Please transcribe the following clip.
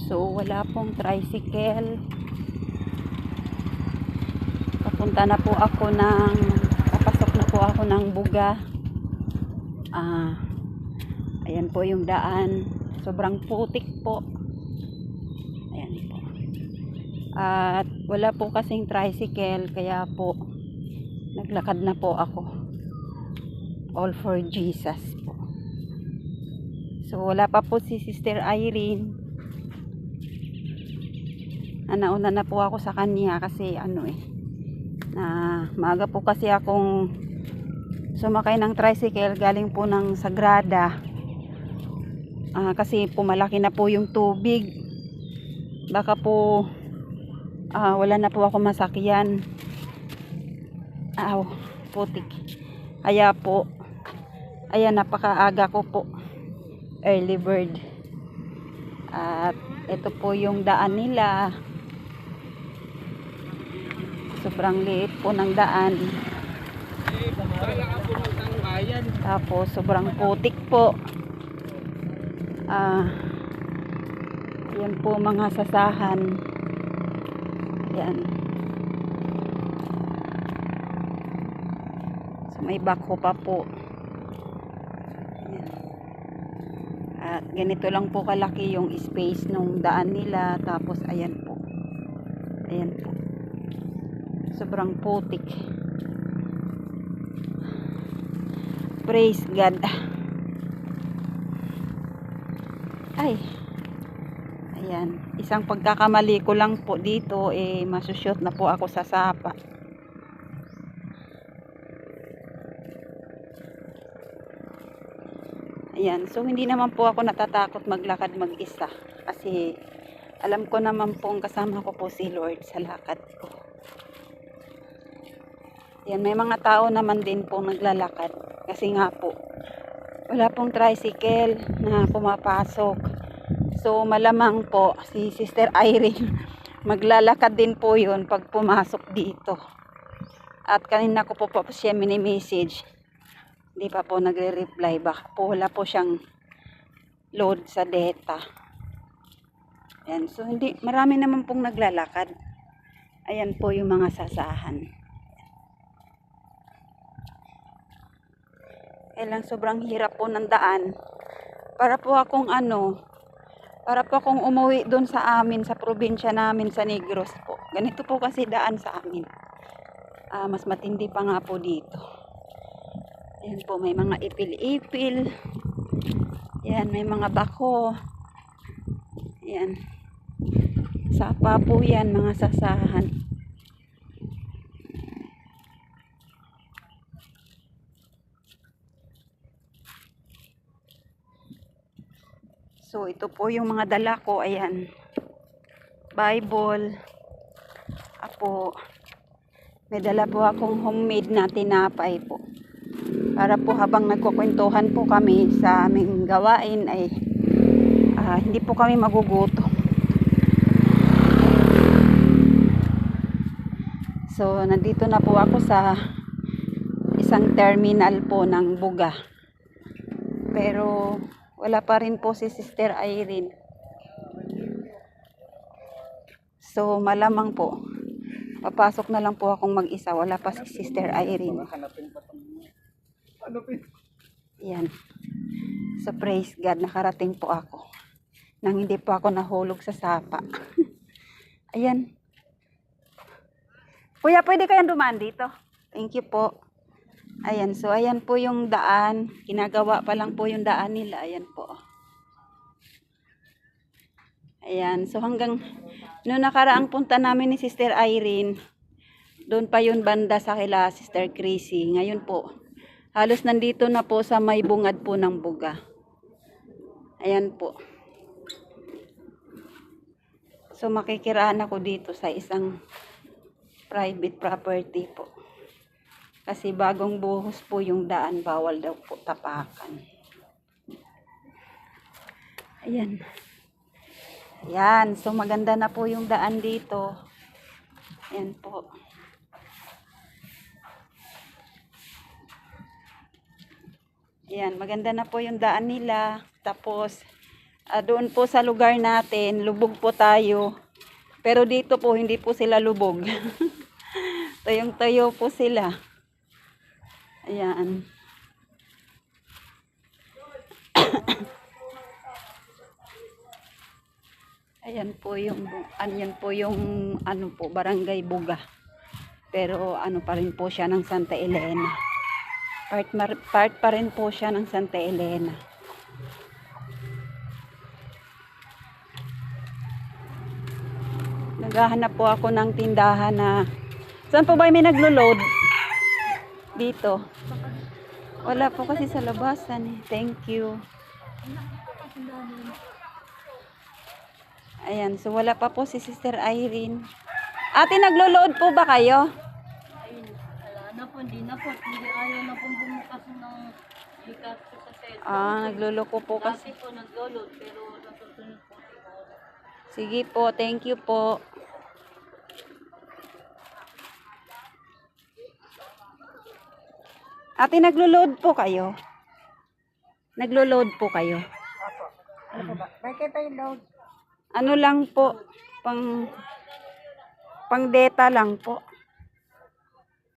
So wala pong tricycle. Papunta na po ako ng papasok na po ako ng Buga. Ayan po yung daan. Sobrang putik po. Ayan po. At wala po kasing tricycle, kaya po naglakad na po ako. All for Jesus po. So wala pa po si Sister Irene. Nauna na po ako sa kanya kasi maaga po kasi akong sumakay ng tricycle galing po ng Sagrada. Kasi pumalaki na po yung tubig. Baka po wala na po ako masakyan. Putik. Kaya po, ayan, napakaaga ko po. Early bird. At ito po yung daan nila. Sobrang liit po ng daan. Tapos sobrang putik po. Ayan po mga sasahan. Ayan. So may bako pa po. Ayan. At ganito lang po kalaki yung space nung daan nila. Tapos ayan po. Ayan po. Sobrang putik. Praise God. Ayan. Isang pagkakamali ko lang po dito, masushoot na po ako sa sapa. Ayan. So hindi naman po ako natatakot maglakad mag-isa. Kasi alam ko naman po kasama ko po si Lord sa lakad ko. Yan, may mga tao naman din po naglalakad. Kasi nga po, wala pong tricycle na pumapasok. So, malamang po, si Sister Irene, maglalakad din po yun pag pumasok dito. At kanina ko po siya mini-message. Hindi pa po nagre-reply. Baka po wala po siyang load sa data. Yan, so marami naman pong naglalakad. Ayan po yung mga sasahan. Kailang sobrang hirap po ng daan. Para po akong umuwi doon sa amin, sa probinsya namin sa Negros po. Ganito po kasi daan sa amin. Mas matindi pa nga po dito. Ayan po, may mga ipil-ipil. Ayan, may mga bako. Ayan. Sapa po yan, mga sasahan. So, ito po yung mga dala ko. Ayan. Bible. May dala po akong homemade na tinapay po. Para po habang nagkukwentuhan po kami sa aming gawain hindi po kami magugutom. So, nandito na po ako sa isang terminal po ng Buga. Pero wala pa rin po si Sister Irene. So malamang po papasok na lang po akong mag-isa. Wala pa si Sister Irene. Yan. So praise God, nakarating po ako. Nang hindi po ako nahulog sa sapa. Ayan. Kuya, pwede kayang dumaan dito? Thank you po. Ayan, so ayan po yung daan. Ginagawa pa lang po yung daan nila. Ayan po. Ayan, so hanggang noong nakaraang punta namin ni Sister Irene, doon pa yun banda sa kila Sister Chrissy. Ngayon po, halos nandito na po sa may bungad po ng Buga. Ayan po. So makikiraan ako dito sa isang private property po. Kasi bagong buhos po yung daan, bawal daw po tapakan. Ayan. Ayan, so maganda na po yung daan dito. Ayan po. Ayan, maganda na po yung daan nila. Tapos, Doon po sa lugar natin, lubog po tayo. Pero dito po, hindi po sila lubog. Tayong-tayo po sila. Ayan. Ayan po yung ano po, Barangay Buga. Pero ano pa rin po siya ng Santa Elena. Part pa rin po siya ng Santa Elena. Naghahanap po ako ng tindahan na... Saan po ba may naglo-load? Dito. Wala po kasi sa labasan eh. Thank you. Ayan, so wala pa po si Sister Irene. Ate, naglo-load po ba kayo? Ayun, wala na po, hindi na po. Hindi ayaw na pong bumukas ng likas ko sa cellphone. Nagluloko po kasi. Dati po nag-download pero nasusunod po. Sige po, thank you po. Ate, naglo-load po kayo? Naglo-load po kayo? Ano po ba? Bakit tayo load? Ano lang po, pang data lang po.